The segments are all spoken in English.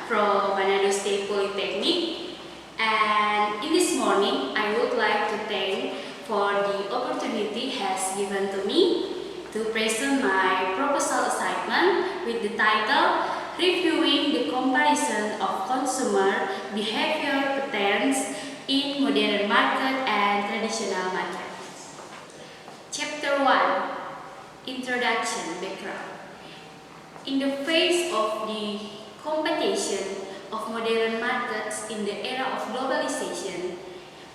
from Manado State Polytechnic, and in this morning I would like to thank for the opportunity has given to me to present my proposal assignment with the title Reviewing the Comparison of Consumer Behavior Patterns in Modern Market and Traditional Market. Chapter 1, Introduction, Background. In the face of the competition of modern markets in the era of globalization,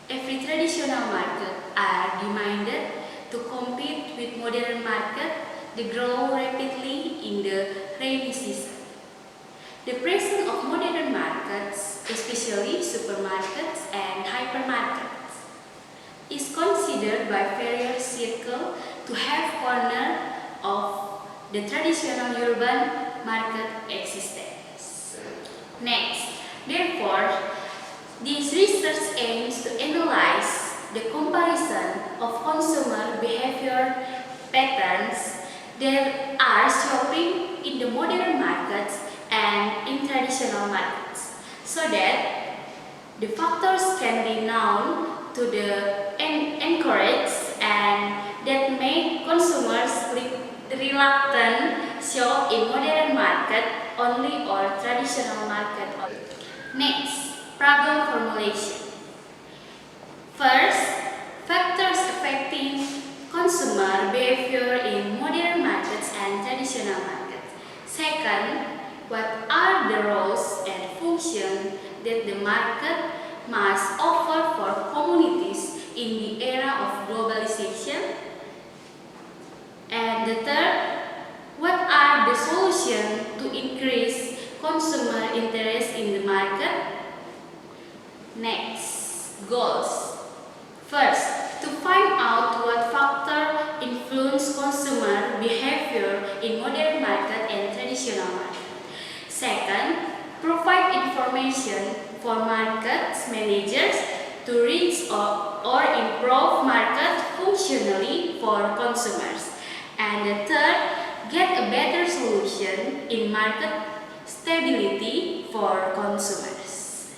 every traditional market are demanded to compete with modern market that grow rapidly in the rainy season. The presence of modern markets, especially supermarkets and hypermarkets, is considered by various circles to have cornered of the traditional urban market existence. Next, therefore, this research aims to analyze the comparison of consumer behavior patterns that are showing in the modern markets and in traditional markets, so that the factors can be known to the encourage and that make consumers reluctant shop in modern market only or traditional market only. Next, problem formulation. First, factors affecting consumer behavior in modern markets and traditional markets. Second, what are the roles and functions that the market must offer for communities in the era of globalization? And the third, what are the solutions to increase consumer interest in the market? Next, goals. First, to find out what factor influence consumer behavior in modern market and traditional market. Second, provide information for market managers to reach or improve market functionally for consumers. And the third, get a better solution in market stability for consumers.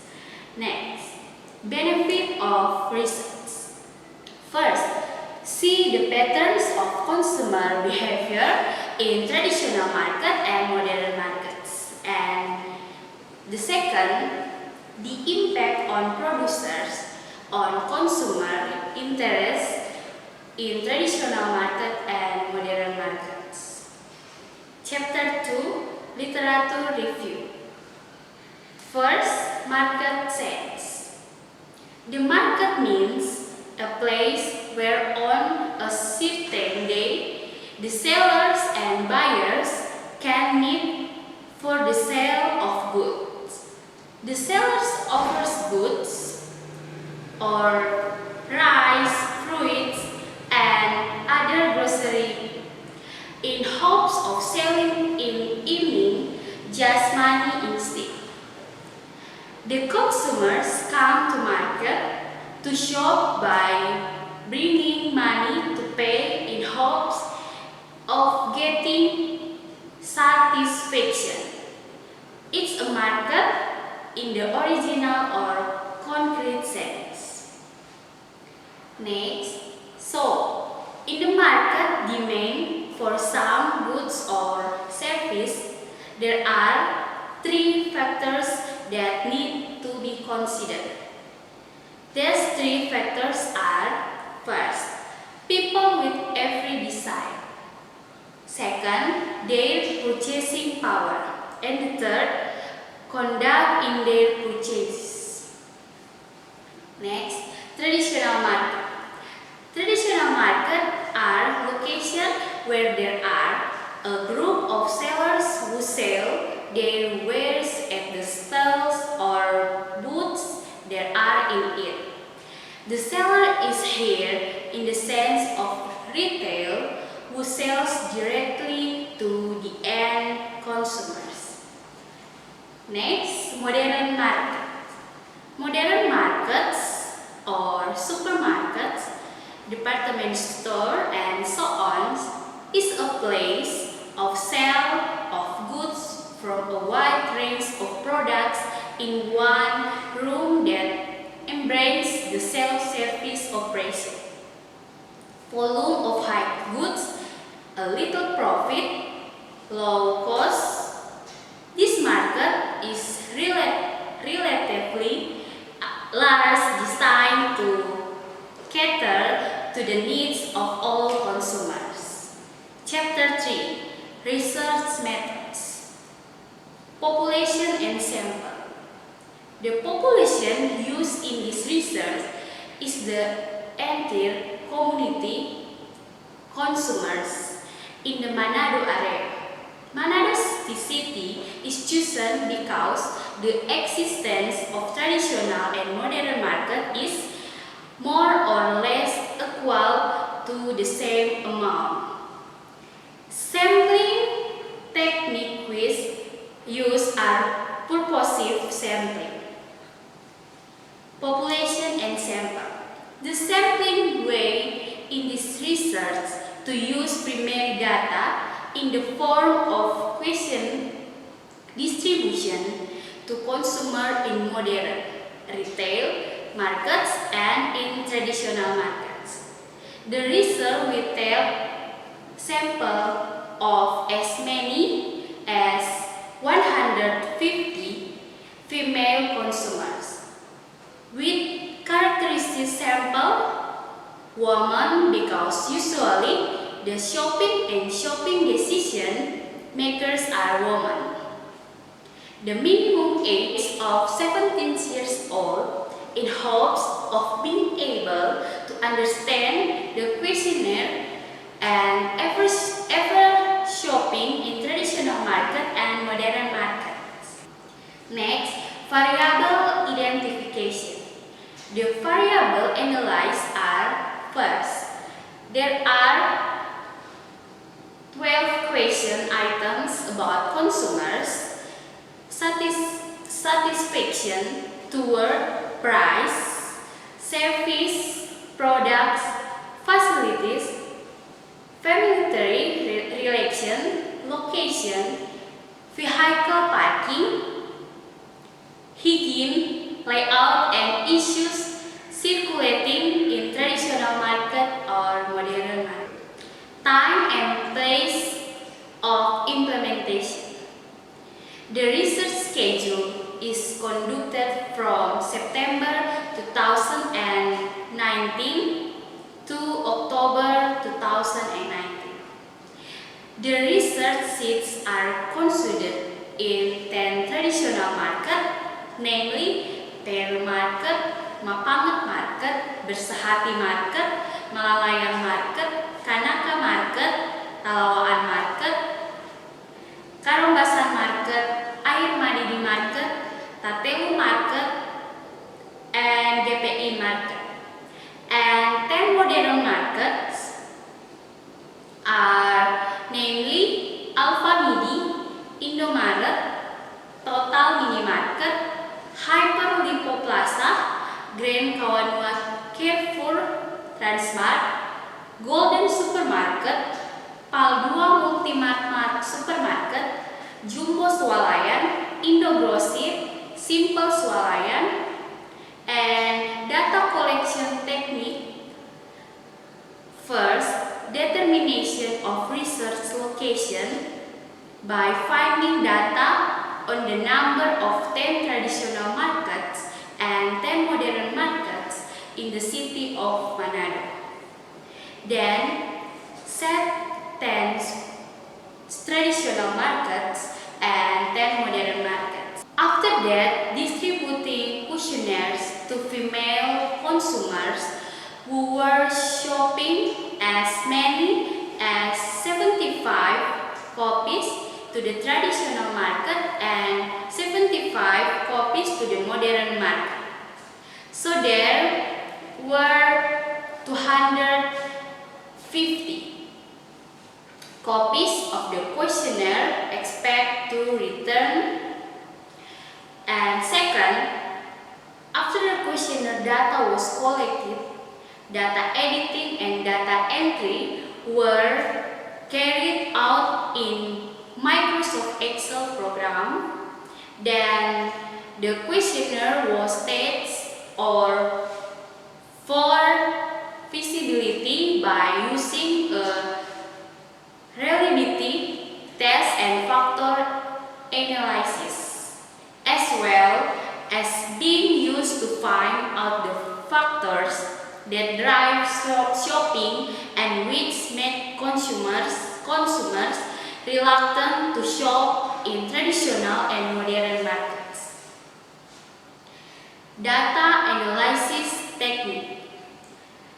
Next, benefit of research. First, see the patterns of consumer behavior in traditional market and modern markets. And the second, the impact on producers on consumer interest in traditional market and modern markets. Chapter 2, Literature Review. First, market sense. The market means a place where on a certain day the sellers and buyers can meet for the sale of goods. The sellers offers goods or rice, fruits, and other grocery in hopes of selling in evening just money instead. The consumers come to market to shop by bringing money to pay in hopes of getting satisfaction. It's a market in the original or concrete sense. Next, so in the market demand for some goods or service, there are three factors that need to be considered. These three factors are: first, people with every desire; second, their purchasing power; and the third, conduct in their purchases. Next, traditional market. Traditional market are locations where there are a group of sellers who sell their wares at the stalls or booths that are in it. The seller is here in the sense of retail, who sells directly to the end consumers. Next, modern market. Modern markets or supermarkets, department store, and so on is a place of sale of goods from a wide range of products in one room that embrace the self-service operation. Volume of high goods, a little profit, low cost. This market is relatively large, designed to cater to the needs of all consumers. Chapter 3. Research Methods. Population and Sample. The population used in this research is the entire community consumers in the Manado area. Manado city is chosen because the existence of traditional and modern market is more or less equal to the same amount. Sampling techniques used are purposive sampling. Population and sample. The sampling way in this research to use primary data in the form of question distribution to consumer in modern, retail markets and in traditional markets. The result will tell sample of as many as 150 female consumers. With characteristic sample, women, because usually the shopping decision makers are women. The minimum age of 17 years old in hopes of being able to understand the questionnaire and ever shopping in traditional market and modern markets. Next, variable identification. The variable analyzed are: first, there are 12 question items about consumers' satisfaction toward price, service, products, facilities, family relation, location, vehicle parking, hygiene, layout, and issues circulating in traditional market or modern market. Time and place of implementation. The research schedule is conducted from September 2019 to October 2019. The research seats are considered in 10 traditional markets, namely Peru Market, Mapangat Market, Bersehati Market, Malalayang Market, Kanaka Market, Talawaan Market, Karombasan Market, Air Madidi Market, Tatelu Market, and GPI Market. And 10 modern markets are namely Alpha Midi, Indomaret, Total Mini Market, Hyper Lipo Plaza, Grand Kawanua Carrefour, Transmart, Golden Supermarket, Pal2 Multimart Supermarket, Jumbo Swalayan, Indogrosir, Simple Swalayan, and data collection technique. First, determination of research location by finding data on the number of 10 traditional markets and 10 modern markets in the city of Manado. Then, set 10 traditional markets and 10 modern markets. After that, distributing questionnaires to female consumers who were shopping as many as 75 copies to the traditional market and 75 copies to the modern market. So there were 250 copies of the questionnaire expect to return. And second, after the questionnaire data was collected, data editing and data entry were carried out in Microsoft Excel program. Then the questionnaire was tests or for feasibility by using a reliability test and factor analysis, as well as being used to find out the factors that drive shopping and which make consumers reluctant to shop in traditional and modern markets. Data analysis technique.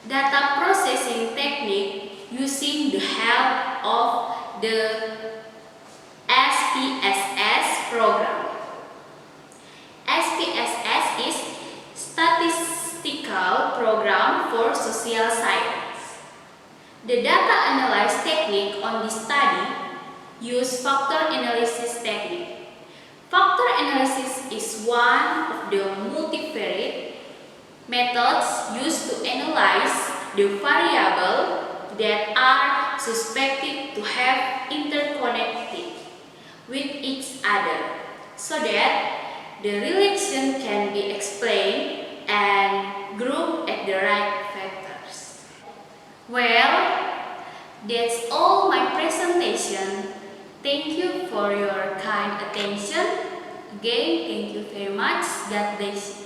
Data processing technique using the help of the SPSS program. SPSS is Statistical Program for Social Science. The data analysis technique on this study use factor analysis technique. Factor analysis is one of the multivariate methods used to analyze the variables that are suspected to have interconnected with each other, so that the relation can be explained and grouped at the right factors. Well, that's all my presentation. Thank you for your kind attention. Again, thank you very much. God bless you.